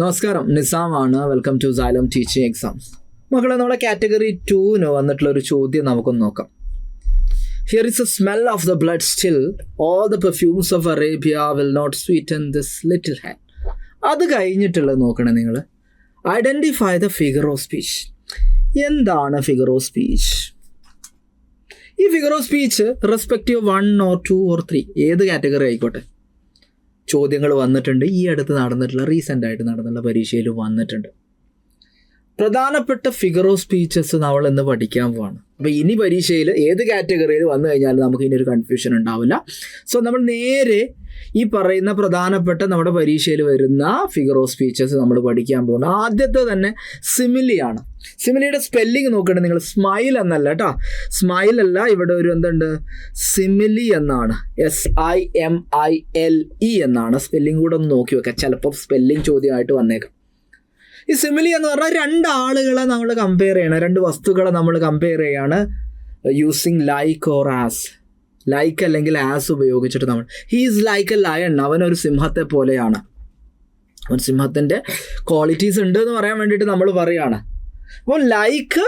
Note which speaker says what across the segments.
Speaker 1: നമസ്കാരം, നിസാമാണ്. Welcome to Xylem teaching exams. മക്കളെ, നമ്മുടെ കാറ്റഗറി 2 വന്നിട്ടുള്ള ഒരു ചോദ്യം നമുക്കൊന്ന് നോക്കാം. Here is a smell of the blood still. All the perfumes of Arabia will not sweeten this little hand. അത് കഴിഞ്ഞിട്ടുള്ളത് നോക്കണേ നിങ്ങൾ. Identify the figure of speech. എന്താണ് ഫിഗർ ഓഫ് സ്പീച്ച്? ഈ figure of speech respective 1 or 2 or 3 ഏത് category ആയിക്കോട്ടെ ചോദ്യങ്ങൾ വന്നിട്ടുണ്ട്. ഈ അടുത്ത് നടന്നിട്ടുള്ള റീസെൻ്റായിട്ട് നടന്നുള്ള പരീക്ഷയിൽ വന്നിട്ടുണ്ട്. പ്രധാനപ്പെട്ട ഫിഗർ ഓഫ് സ്പീച്ചസ് നമ്മൾ ഇന്ന് പഠിക്കാൻ പോവാണ്. അപ്പോൾ ഇനി പരീക്ഷയിൽ ഏത് കാറ്റഗറിയിൽ വന്നു കഴിഞ്ഞാലും നമുക്ക് ഇനി ഒരു കൺഫ്യൂഷൻ ഉണ്ടാവില്ല. സോ നമ്മൾ നേരെ ഈ പറയുന്ന പ്രധാനപ്പെട്ട നമ്മുടെ പരീക്ഷയിൽ വരുന്ന ഫിഗർ ഓഫ് സ്പീച്ചസ് നമ്മൾ പഠിക്കാൻ പോകുന്നത്. ആദ്യത്തെ തന്നെ സിമിലിയാണ്. സിമിലിയുടെ സ്പെല്ലിങ് നോക്കണേ നിങ്ങൾ. സ്മൈൽ എന്നല്ല കേട്ടോ, സ്മൈൽ അല്ല, ഇവിടെ ഒരു എന്തുണ്ട്, സിമിലി എന്നാണ്. SIMILE എന്നാണ്. സ്പെല്ലിംഗ് കൂടെ ഒന്ന് നോക്കി വെക്കാം, ചിലപ്പോൾ സ്പെല്ലിംഗ് ചോദ്യമായിട്ട് വന്നേക്കാം. ഈ സിമിലി എന്ന് പറഞ്ഞാൽ രണ്ടാളുകളെ നമ്മൾ കമ്പയർ ചെയ്യണം, രണ്ട് വസ്തുക്കളെ നമ്മൾ കമ്പയർ ചെയ്യാണ് using like or as. Like അല്ലെങ്കിൽ ആസ് ഉപയോഗിച്ചിട്ട് നമ്മൾ he is like A lion, അവനൊരു സിംഹത്തെ പോലെയാണ്. അവൻ സിംഹത്തിൻ്റെ ക്വാളിറ്റീസ് ഉണ്ട് എന്ന് പറയാൻ വേണ്ടിയിട്ട് നമ്മൾ പറയുകയാണ്. അപ്പോൾ ലൈക്ക്,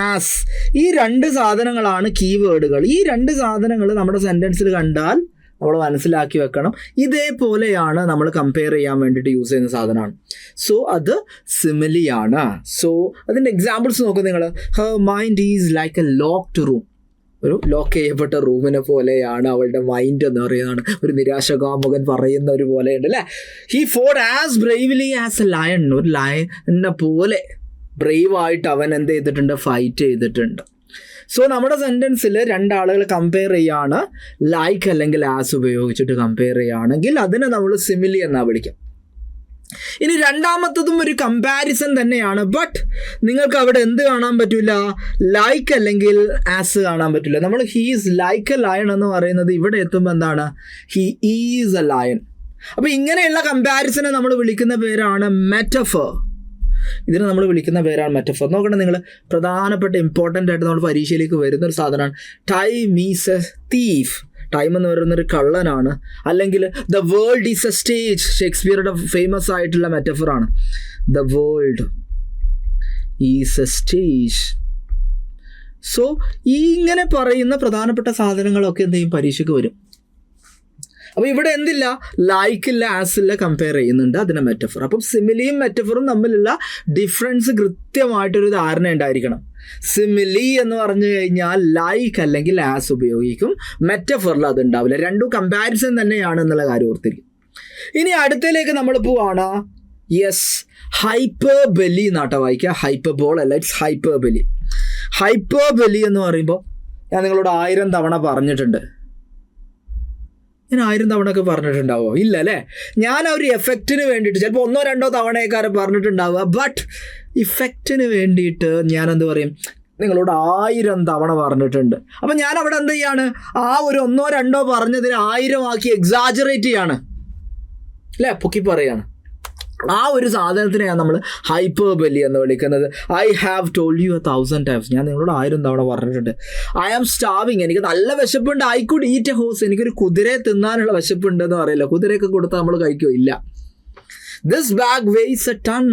Speaker 1: ആസ്, ഈ രണ്ട് സാധനങ്ങളാണ് കീവേഡുകൾ. ഈ രണ്ട് സാധനങ്ങൾ നമ്മുടെ സെൻറ്റൻസിൽ കണ്ടാൽ നമ്മൾ മനസ്സിലാക്കി വെക്കണം. ഇതേപോലെയാണ് നമ്മൾ കമ്പയർ ചെയ്യാൻ വേണ്ടിയിട്ട് യൂസ് ചെയ്യുന്ന സാധനമാണ്. സോ അത് സിമിലിയാണ്. സോ അതിൻ്റെ എക്സാമ്പിൾസ് നോക്കുക നിങ്ങൾ. Har mind is like A locked room. ഒരു ലോക്ക് ചെയ്യപ്പെട്ട റൂമിനെ പോലെയാണ് അവളുടെ മൈൻഡ് എന്ന് പറയുന്നതാണ്. ഒരു നിരാശകാമുകൻ പറയുന്ന ഒരു പോലെയുണ്ട് അല്ലേ. He Ford as bravely as A lion. ഒരു ലയനെ പോലെ ബ്രേവായിട്ട് അവൻ എന്ത് ചെയ്തിട്ടുണ്ട്, ഫൈറ്റ് ചെയ്തിട്ടുണ്ട്. സോ നമ്മുടെ സെൻറ്റൻസിൽ രണ്ടാളുകൾ കമ്പയർ ചെയ്യാണ്, ലൈക്ക് അല്ലെങ്കിൽ ആസ് ഉപയോഗിച്ചിട്ട് കമ്പയർ ചെയ്യുകയാണെങ്കിൽ അതിനെ നമ്മൾ സിമിലി എന്നാണ് വിളിക്കാം. ഇനി രണ്ടാമത്തതും ഒരു കമ്പാരിസൺ തന്നെയാണ്. ബട്ട് നിങ്ങൾക്ക് അവിടെ എന്ത് കാണാൻ പറ്റില്ല, ലൈക്ക് അല്ലെങ്കിൽ ആസ് കാണാൻ പറ്റില്ല. നമ്മൾ ഹീസ് ലൈക്ക് എ ലയൺ എന്ന് പറയുന്നത് ഇവിടെ എത്തുമ്പോൾ എന്താണ്, ഹി ഈസ് എ ലയൺ. അപ്പോൾ ഇങ്ങനെയുള്ള കമ്പാരിസനെ നമ്മൾ വിളിക്കുന്ന പേരാണ് മെറ്റഫർ. ഇതിന് നമ്മൾ വിളിക്കുന്ന പേരാണ് മെറ്റഫർ. നോക്കണം നിങ്ങൾ, പ്രധാനപ്പെട്ട ഇമ്പോർട്ടൻ്റ് ആയിട്ട് നമ്മൾ പരീക്ഷയിലേക്ക് വരുന്നൊരു സാധനമാണ് time is a thief. Time എന്ന് പറയുന്നൊരു കള്ളനാണ്. അല്ലെങ്കിൽ the world is a stage, ഷേക്സ്പിയറുടെ ഫേമസ് ആയിട്ടുള്ള മെറ്റഫറാണ്. The world is a stage. So ഈ ഇങ്ങനെ പറയുന്ന പ്രധാനപ്പെട്ട സാധനങ്ങളൊക്കെ എന്ത് ചെയ്യും, പരീക്ഷയ്ക്ക് വരും. അപ്പോൾ ഇവിടെ എന്തില്ല, ലൈക്കില്ല, ആസില്ല കമ്പയർ ചെയ്യുന്നുണ്ട്, അതിനെ മെറ്റഫർ. അപ്പം സിമിലിയും മെറ്റഫറും തമ്മിലുള്ള ഡിഫറൻസ് കൃത്യമായിട്ടൊരു ധാരണ ഉണ്ടായിരിക്കണം. സിമിലി എന്ന് പറഞ്ഞു കഴിഞ്ഞാൽ ലൈക്ക് അല്ലെങ്കിൽ ആസ് ഉപയോഗിക്കും, മെറ്റഫറിൽ അത് ഉണ്ടാവില്ല. രണ്ടും കമ്പാരിസൺ തന്നെയാണ് എന്നുള്ള കാര്യം ഓർത്തിരിക്കും. ഇനി അടുത്തതിലേക്ക് നമ്മൾ പോവാണ്. യെസ്, ഹൈപ്പർബലി എന്നാട്ടോ വായിക്കുക, ഹൈപ്പർബോൾ അല്ല, ഇറ്റ്സ് ഹൈപ്പർബലി. ഹൈപ്പർബലി എന്ന് പറയുമ്പോൾ ഞാൻ നിങ്ങളോട് 1000 തവണ പറഞ്ഞിട്ടുണ്ട്. ഞാൻ 1000 തവണ ഒക്കെ പറഞ്ഞിട്ടുണ്ടാവുമോ? ഇല്ല അല്ലേ. ഞാൻ ആ ഒരു എഫക്റ്റിന് വേണ്ടിയിട്ട് ചിലപ്പോൾ 1 or 2 തവണയൊക്കെ പറഞ്ഞിട്ടുണ്ടാവുക. ബട്ട് ഇഫക്റ്റിന് വേണ്ടിയിട്ട് ഞാൻ എന്ത് പറയും, നിങ്ങളോട് 1000 തവണ പറഞ്ഞിട്ടുണ്ട്. അപ്പം ഞാൻ അവിടെ എന്ത് ചെയ്യാണ്, ആ ഒരു 1 or 2 പറഞ്ഞതിന് 1000 ആക്കി എക്സാജറേറ്റ് ചെയ്യാണ് അല്ലേ, പൊക്കി പറയാണ്. ആ ഒരു സാധനത്തിനെയാണ് നമ്മൾ ഹൈപ്പർബലി എന്ന് വിളിക്കുന്നത്. I have told you 1000 times. ഞാൻ നിങ്ങളോട് 1000 തവണ പറഞ്ഞിട്ടുണ്ട്. ഐ ആം സ്റ്റാവിങ്, എനിക്ക് നല്ല വിശപ്പുണ്ട്. I could eat A horse, എനിക്കൊരു കുതിരയെ തിന്നാനുള്ള വിശപ്പുണ്ടെന്ന് പറയില്ല. കുതിരയൊക്കെ കൊടുത്താൽ നമ്മൾ കഴിക്കുമോ? ഇല്ല. This bag weighs a ton.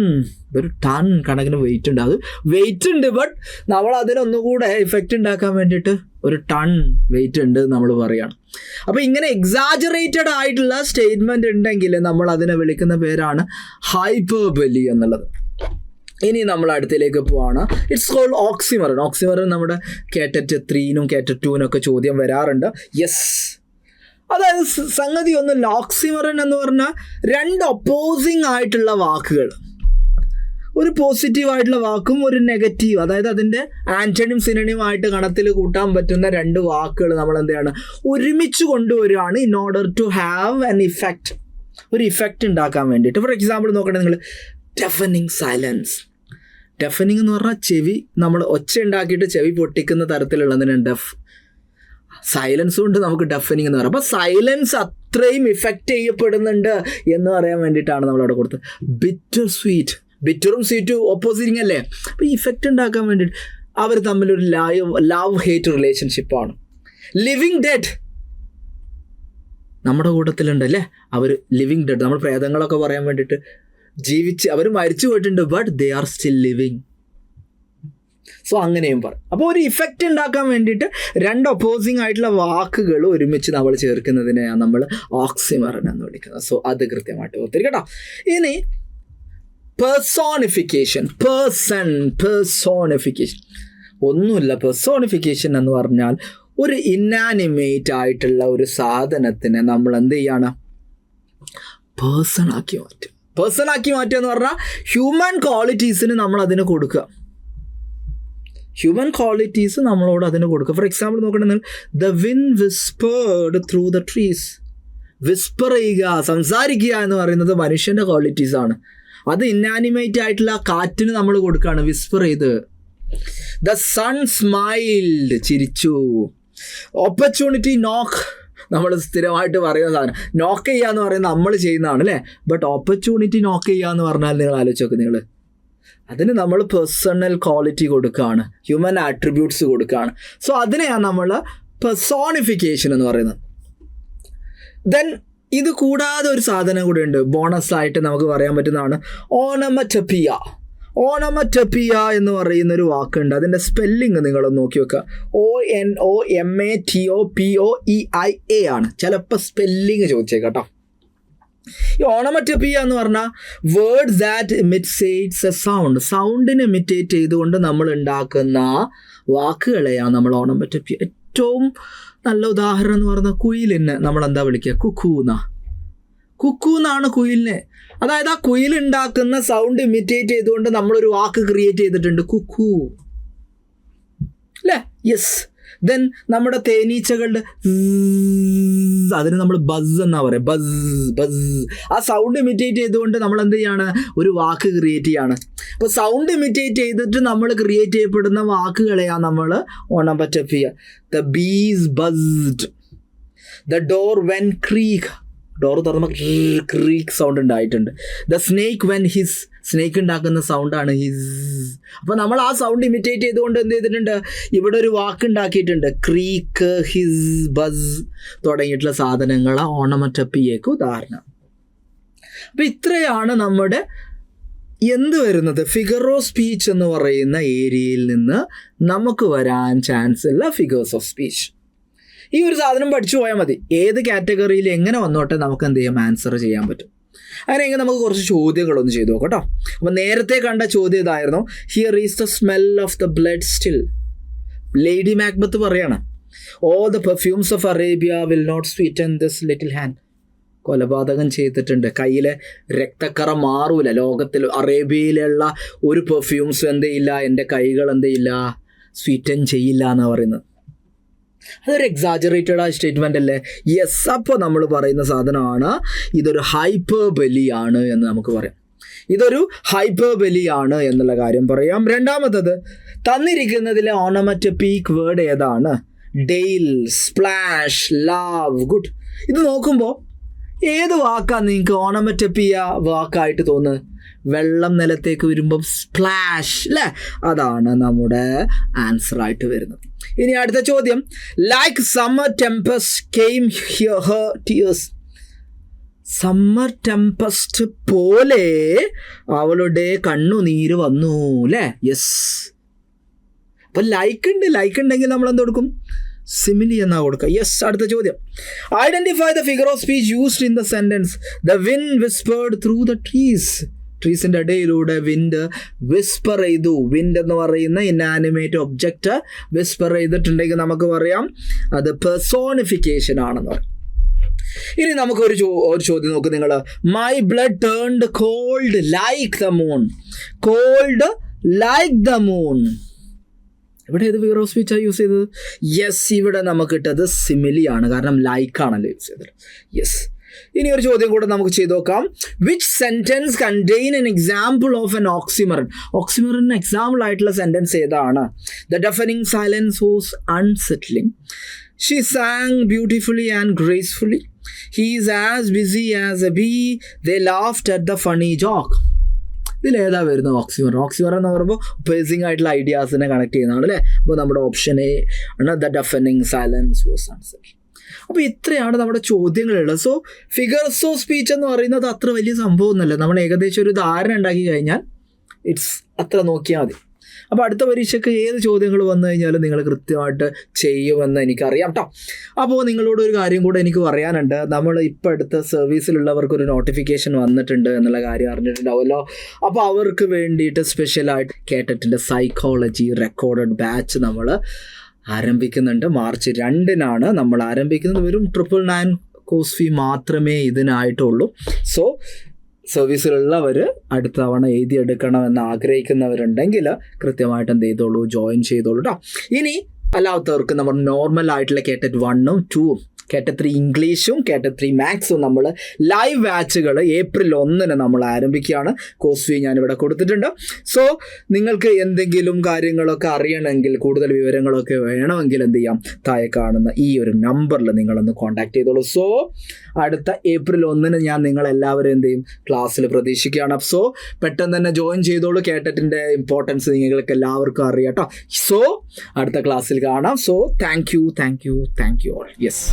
Speaker 1: ഒരു ടൺ കണക്കിന് വെയിറ്റ് ഉണ്ട്. അത് വെയിറ്റ് ഉണ്ട്, ബട്ട് നമ്മൾ അതിനൊന്നുകൂടെ ഇഫക്റ്റ് ഉണ്ടാക്കാൻ വേണ്ടിയിട്ട് ഒരു ടൺ വെയിറ്റ് ഉണ്ട് നമ്മൾ പറയുകയാണ്. അപ്പോൾ ഇങ്ങനെ എക്സാജറേറ്റഡ് ആയിട്ടുള്ള സ്റ്റേറ്റ്മെൻറ്റ് ഉണ്ടെങ്കിൽ നമ്മൾ അതിനെ വിളിക്കുന്ന പേരാണ് ഹൈപ്പർബലി എന്നുള്ളത്. ഇനി നമ്മൾ അടുത്തിലേക്ക് പോവാണ്. It's called ഓക്സിമറൺ. ഓക്സിമറൺ നമ്മുടെ കേറ്ററ്റ് 3 കേറ്ററ്റ് 2 ചോദ്യം വരാറുണ്ട്. യെസ്, അതായത് സംഗതി ഒന്നുമില്ല. ഓക്സിമറൺ എന്ന് പറഞ്ഞാൽ 2 ഒപ്പോസിങ് ആയിട്ടുള്ള വാക്കുകൾ, ഒരു പോസിറ്റീവ് ആയിട്ടുള്ള വാക്കും ഒരു നെഗറ്റീവ്, അതായത് അതിൻ്റെ ആൻറ്റണിയും സിനണിയും ആയിട്ട് കണത്തിൽ കൂട്ടാൻ പറ്റുന്ന 2 വാക്കുകൾ നമ്മൾ എന്താണ് ഒരുമിച്ച് കൊണ്ടുവരികയാണ് in order to have an effect, ഒരു ഇഫക്റ്റ് ഉണ്ടാക്കാൻ വേണ്ടിയിട്ട്. ഫോർ എക്സാമ്പിൾ നോക്കണേ നിങ്ങൾ, ഡെഫനിങ് സൈലൻസ്. ഡെഫനിങ് എന്ന് പറഞ്ഞാൽ ചെവി, നമ്മൾ ഒച്ച ഉണ്ടാക്കിയിട്ട് ചെവി പൊട്ടിക്കുന്ന തരത്തിലുള്ളതിനാണ് ഡെഫ്. സൈലൻസ് കൊണ്ട് നമുക്ക് ഡെഫനിങ് എന്ന് പറയാം. അപ്പോൾ സൈലൻസ് അത്രയും ഇഫക്റ്റ് ചെയ്യപ്പെടുന്നുണ്ട് എന്ന് പറയാൻ വേണ്ടിയിട്ടാണ് നമ്മളവിടെ കൊടുത്തത്. ബിറ്റർ സ്വീറ്റ്, ബിറ്ററും സ്വീറ്റും ഓപ്പോസിറ്റിങ് അല്ലേ. അപ്പോൾ ഇഫക്റ്റ് ഉണ്ടാക്കാൻ വേണ്ടിയിട്ട് അവർ തമ്മിലൊരു ലവ് ഹേറ്റ് റിലേഷൻഷിപ്പാണ്. ലിവിങ് ഡെഡ്, നമ്മുടെ കൂട്ടത്തിലുണ്ട് അല്ലേ അവർ ലിവിങ് ഡെഡ്. നമ്മൾ പ്രേതങ്ങളൊക്കെ പറയാൻ വേണ്ടിയിട്ട് അവർ മരിച്ചു പോയിട്ടുണ്ട്, but they are still living. So അങ്ങനെയും പറയും. അപ്പോൾ ഒരു ഇഫക്റ്റ് ഉണ്ടാക്കാൻ വേണ്ടിയിട്ട് രണ്ട് ഒപ്പോസിങ് ആയിട്ടുള്ള വാക്കുകൾ ഒരുമിച്ച് നമ്മൾ ചേർക്കുന്നതിനെയാണ് നമ്മൾ ഓക്സിമറൻ എന്ന് വിളിക്കുന്നത്. സോ അത് കൃത്യമായിട്ട് ഓർത്തിരിക്കട്ടോ. ഇനി പേഴ്സോണിഫിക്കേഷൻ. പേഴ്സോണിഫിക്കേഷൻ ഒന്നുമില്ല. പേഴ്സോണിഫിക്കേഷൻ എന്ന് പറഞ്ഞാൽ ഒരു ഇന്നാനിമേറ്റ് ആയിട്ടുള്ള ഒരു സാധനത്തിനെ നമ്മൾ എന്ത് ചെയ്യാണ്? പേഴ്സണാക്കി മാറ്റുക. എന്ന് പറഞ്ഞാൽ ഹ്യൂമൻ ക്വാളിറ്റീസിന് നമ്മൾ അതിന് കൊടുക്കുക. ഹ്യൂമൻ ക്വാളിറ്റീസ് നമ്മളോട് അതിന് കൊടുക്കുക. ഫോർ എക്സാമ്പിൾ നോക്കണമെങ്കിൽ the wind whispered through the trees. Whisper ചെയ്യുക, സംസാരിക്കുക എന്ന് പറയുന്നത് മനുഷ്യൻ്റെ ക്വാളിറ്റീസാണ്. അത് ഇന്നാനിമേറ്റ് ആയിട്ടുള്ള കാറ്റിന് നമ്മൾ കൊടുക്കുകയാണ് വിസ്പർ ചെയ്ത്. ദ സൺ സ്മൈൽഡ്, ചിരിച്ചു. ഓപ്പർച്യൂണിറ്റി നോക്ക്, നമ്മൾ സ്ഥിരമായിട്ട് പറയുന്ന സാധനം. നോക്ക് ചെയ്യുക എന്ന് പറയുന്നത് നമ്മൾ ചെയ്യുന്നതാണ് അല്ലേ. ബട്ട് ഓപ്പർച്യൂണിറ്റി നോക്ക് ചെയ്യുക എന്ന് പറഞ്ഞാൽ നിങ്ങൾ ആലോചിച്ച് നോക്ക്. നിങ്ങൾ അതിന് നമ്മൾ പേഴ്സണൽ ക്വാളിറ്റി കൊടുക്കുകയാണ്, ഹ്യൂമൻ ആട്രിബ്യൂട്ട്സ് കൊടുക്കുകയാണ്. സോ അതിനെയാണ് നമ്മൾ പേഴ്സോണിഫിക്കേഷൻ എന്ന് പറയുന്നത്. ദെൻ ഇത് കൂടാതെ ഒരു സാധനം കൂടെ ഉണ്ട്, ബോണസ് ആയിട്ട് നമുക്ക് പറയാൻ പറ്റുന്നതാണ് ഓണമറ്റോപ്പിയ. ഓണമറ്റോപ്പിയ എന്ന് പറയുന്നൊരു വാക്കുണ്ട്. അതിൻ്റെ സ്പെല്ലിങ് നിങ്ങളൊന്ന് നോക്കി വെക്കുക. ONOMATOPOEIA ആണ്. ചിലപ്പോൾ സ്പെല്ലിങ് ചോദിച്ചേക്കാട്ടോ. ഈ ഓണമറ്റോപ്പിയ എന്ന് പറഞ്ഞാൽ words that imitates a sound. സൗണ്ടിനെ ഇമിറ്റേറ്റ് ചെയ്തുകൊണ്ട് നമ്മൾ ഉണ്ടാക്കുന്ന വാക്കുകളെയാണ് നമ്മൾ ഓണമറ്റോപ്പിയ. ഏറ്റവും നല്ല ഉദാഹരണം എന്ന് പറഞ്ഞാൽ കുയിലിന് നമ്മൾ എന്താ വിളിക്കുക? കുക്കു എന്നാണ് കുയിലിനെ. അതായത് ആ കുയിലുണ്ടാക്കുന്ന സൗണ്ട് ഇമിറ്റേറ്റ് ചെയ്തുകൊണ്ട് നമ്മളൊരു വാക്ക് ക്രിയേറ്റ് ചെയ്തിട്ടുണ്ട്, കുക്കു അല്ലേ? യെസ്. ദെൻ നമ്മുടെ തേനീച്ചകളുടെ അതിന് നമ്മൾ ബസ് എന്നാ പറയുക. ബസ്. ആ സൗണ്ട് ഇമിറ്റേറ്റ് ചെയ്തുകൊണ്ട് നമ്മൾ എന്ത് ചെയ്യാണ്? ഒരു വാക്ക് ക്രിയേറ്റ് ചെയ്യാണ്. അപ്പോൾ സൗണ്ട് ഇമിറ്റേറ്റ് ചെയ്തിട്ട് നമ്മൾ ക്രിയേറ്റ് ചെയ്യപ്പെടുന്ന വാക്കുകളെയാണ് നമ്മൾ onomatopoeia. The bees buzzed. The door when creak. Door തുറന്നപ്പോൾ ക്രീക്ക് സൗണ്ട് ഉണ്ടായിട്ടുണ്ട്. The snake when hiss. Snake ഉണ്ടാക്കുന്ന സൗണ്ടാണ് ഹിസ്. അപ്പോൾ നമ്മൾ ആ സൗണ്ട് ഇമിറ്റേറ്റ് ചെയ്തുകൊണ്ട് എന്ത് ചെയ്തിട്ടുണ്ട്? ഇവിടെ ഒരു വാക്ക് ഉണ്ടാക്കിയിട്ടുണ്ട്, ക്രീക്ക്, ഹിസ്, ബസ് തുടങ്ങിയിട്ടുള്ള സാധനങ്ങൾ ഓണമറ്റോപ്പിയയ്ക്ക് ഉദാഹരണം. അപ്പോൾ ഇത്രയാണ് നമ്മുടെ എന്ത് വരുന്നത്? ഫിഗർ ഓഫ് സ്പീച്ച് എന്ന് പറയുന്ന ഏരിയയിൽ നിന്ന് നമുക്ക് വരാൻ ചാൻസ് ഉള്ള ഫിഗേഴ്സ് ഓഫ് സ്പീച്ച്. ഈ ഒരു സാധനം പഠിച്ചു പോയാൽ മതി. ഏത് കാറ്റഗറിയിൽ എങ്ങനെ വന്നോട്ടെ നമുക്ക് എന്ത് ചെയ്യാം? ആൻസർ ചെയ്യാൻ പറ്റും. അങ്ങനെയെങ്കിൽ നമുക്ക് കുറച്ച് ചോദ്യങ്ങളൊന്ന് ചെയ്തു നോക്കാം കേട്ടോ. അപ്പോൾ നേരത്തെ കണ്ട ചോദ്യം ഇതായിരുന്നു, here is the smell of the blood still. Lady Macbeth പറയാണ്, all the perfumes of Arabia will not sweeten this little hand. കൊലപാതകം ചെയ്തിട്ടുണ്ട്, കയ്യിലെ രക്തക്കറ മാറൂല. ലോകത്തിൽ അറേബ്യയിലുള്ള ഒരു പെർഫ്യൂംസും എന്ത് ചെയ്യില്ല, എൻ്റെ കൈകൾ എന്ത് ചെയ്യില്ല, സ്വീറ്റൻ ചെയ്യില്ല എന്നാണ് പറയുന്നത്. അതൊരു എക്സാജറേറ്റഡ് ആ സ്റ്റേറ്റ്മെൻ്റ് അല്ലേ? യെസ്. അപ്പോൾ നമ്മൾ പറയുന്ന സാധനമാണ് ഇതൊരു ഹൈപ്പർബലിയാണ് എന്ന് നമുക്ക് പറയാം. ഇതൊരു ഹൈപ്പർബലിയാണ് എന്നുള്ള കാര്യം പറയാം. രണ്ടാമത്തത്, തന്നിരിക്കുന്നതിലെ ഓണമറ്റോപിക് വേർഡ് ഏതാണ്? Dale, splash, love, good. ഇത് നോക്കുമ്പോൾ ഏത് വാക്കാണ് നിങ്ങൾക്ക് ഓണമറ്റോപ്പിയ വാക്കായിട്ട് തോന്നുന്നത്? വെള്ളം നിലത്തേക്ക് വരുമ്പം സ്പ്ലാഷ് അല്ലേ? അതാണ് നമ്മുടെ ആൻസർ ആയിട്ട് വരുന്നത്. ഇനി അടുത്ത ചോദ്യം, like summer Tempest came her tears. Summer Tempest പോലെ അവളുടെ കണ്ണുനീര് വന്നു അല്ലേ? യെസ്. അപ്പം ലൈക്ക് ഉണ്ടെങ്കിൽ നമ്മൾ എന്ത് കൊടുക്കും? സിമിലി എന്നാ കൊടുക്കുക. യെസ്. അടുത്ത ചോദ്യം, identify the figure of speech used in the sentence the wind whispered through the trees. ട്രീസിൻ്റെ ഇടയിലൂടെ വിൻഡ് വിസ്പർ ചെയ്തു. വിൻഡ് എന്ന് പറയുന്ന ഇനാനിമേറ്റ് ഒബ്ജക്റ്റ് വിസ്പർ ചെയ്തിട്ടുണ്ടെങ്കിൽ നമുക്ക് പറയാം അത് പേഴ്സോണിഫിക്കേഷൻ ആണെന്ന് പറയും. ഇനി നമുക്ക് ഒരു ചോദ്യം നോക്ക് നിങ്ങൾ. My blood turned cold like the moon. Cold like the moon. ഇവിടെ ഏത് ഫിഗർ ഓഫ് സ്പീച്ചാണ് യൂസ് ചെയ്തത്? യെസ്. ഇവിടെ നമുക്ക് കിട്ടത് സിമിലിയാണ്, കാരണം ലൈക്കാണല്ലോ യൂസ് ചെയ്തത്. യെസ്. ഇനി ഒരു ചോദ്യം കൂടെ നമുക്ക് ചെയ്ത് നോക്കാം. Which sentence contain an example of an oxymoron. ഓക്സിമറന് എക്സാമ്പിൾ ആയിട്ടുള്ള സെൻറ്റൻസ് ഏതാണ്? The deafening silence was unsettling. She sang beautifully and gracefully. He is as busy as a bee. They laughed at the funny joke. ഇതിലേതാ വരുന്നത്? Oxymoron. ഓക്സിമറൻ എന്ന് പറയുമ്പോൾ opposing ആയിട്ടുള്ള ഐഡിയാസിനെ connect ചെയ്യുന്നതാണ് അല്ലേ? അപ്പോൾ നമ്മുടെ ഓപ്ഷൻ എ ആണ്, ദ ഡെഫനിങ് സൈലൻസ് വാസ് അൺസെറ്റ്ലിംഗ്. അപ്പോൾ ഇത്രയാണ് നമ്മുടെ ചോദ്യങ്ങളുള്ളത്. സോ ഫിഗേഴ്സ് ഓഫ് സ്പീച്ച് എന്ന് പറയുന്നത് അത്ര വലിയ സംഭവമൊന്നുമല്ല. നമ്മൾ ഏകദേശം ഒരു ധാരണ ഉണ്ടാക്കി കഴിഞ്ഞാൽ ഇറ്റ്സ് അത്ര നോക്കിയാൽ മതി. അപ്പോൾ അടുത്ത പരീക്ഷയ്ക്ക് ഏത് ചോദ്യങ്ങൾ വന്നു കഴിഞ്ഞാലും നിങ്ങൾ കൃത്യമായിട്ട് ചെയ്യുമെന്ന് എനിക്കറിയാം കേട്ടോ. അപ്പോൾ നിങ്ങളോട് ഒരു കാര്യം കൂടെ എനിക്ക് പറയാനുണ്ട്. നമ്മൾ ഇപ്പോൾ അടുത്ത സർവീസിലുള്ളവർക്കൊരു നോട്ടിഫിക്കേഷൻ വന്നിട്ടുണ്ട് എന്നുള്ള കാര്യം അറിഞ്ഞിട്ടുണ്ടാവുമല്ലോ. അപ്പോൾ അവർക്ക് വേണ്ടിയിട്ട് സ്പെഷ്യലായിട്ട് കേട്ടറ്റിൻ്റെ സൈക്കോളജി റെക്കോർഡഡ് ബാച്ച് നമ്മൾ ആരംഭിക്കുന്നുണ്ട്. മാർച്ച് 2-നാണ് നമ്മൾ ആരംഭിക്കുന്നത്. വെറും 999 കോഴ്സ് ഫീ മാത്രമേ ഇതിനായിട്ടുള്ളൂ. സോ സർവീസിലുള്ളവർ അടുത്ത തവണ എഴുതിയെടുക്കണമെന്ന് ആഗ്രഹിക്കുന്നവരുണ്ടെങ്കിൽ കൃത്യമായിട്ട് എന്ത് ചെയ്തോളൂ, ജോയിൻ ചെയ്തോളൂ കേട്ടോ. ഇനി അല്ലാത്തവർക്ക് നമ്മൾ നോർമൽ ആയിട്ടുള്ള കേട്ടറ്റ് 1ഉം 2ഉം കേട്ടറ്റ് 3 ഇംഗ്ലീഷും കേട്ടറ്റ് 3 മാത്സും നമ്മൾ ലൈവ് ബാച്ചുകൾ April 1 നമ്മൾ ആരംഭിക്കുകയാണ്. കോഴ്സ് ഫീ ഞാനിവിടെ കൊടുത്തിട്ടുണ്ട്. സോ നിങ്ങൾക്ക് എന്തെങ്കിലും കാര്യങ്ങളൊക്കെ അറിയണമെങ്കിൽ, കൂടുതൽ വിവരങ്ങളൊക്കെ വേണമെങ്കിൽ എന്ത് ചെയ്യാം, താഴെ കാണുന്ന ഈ ഒരു നമ്പറിൽ നിങ്ങളൊന്ന് കോൺടാക്ട് ചെയ്തോളൂ. സോ അടുത്ത April 1 ഞാൻ നിങ്ങളെല്ലാവരും എന്ത് ചെയ്യും, ക്ലാസ്സിൽ പ്രതീക്ഷിക്കുകയാണ്. സോ പെട്ടെന്ന് തന്നെ ജോയിൻ ചെയ്തോളൂ. കേട്ടറ്റിൻ്റെ ഇമ്പോർട്ടൻസ് നിങ്ങൾക്ക് എല്ലാവർക്കും അറിയാം കേട്ടോ. സോ അടുത്ത ക്ലാസ്സിൽ കാണാം. So thank you all. Yes.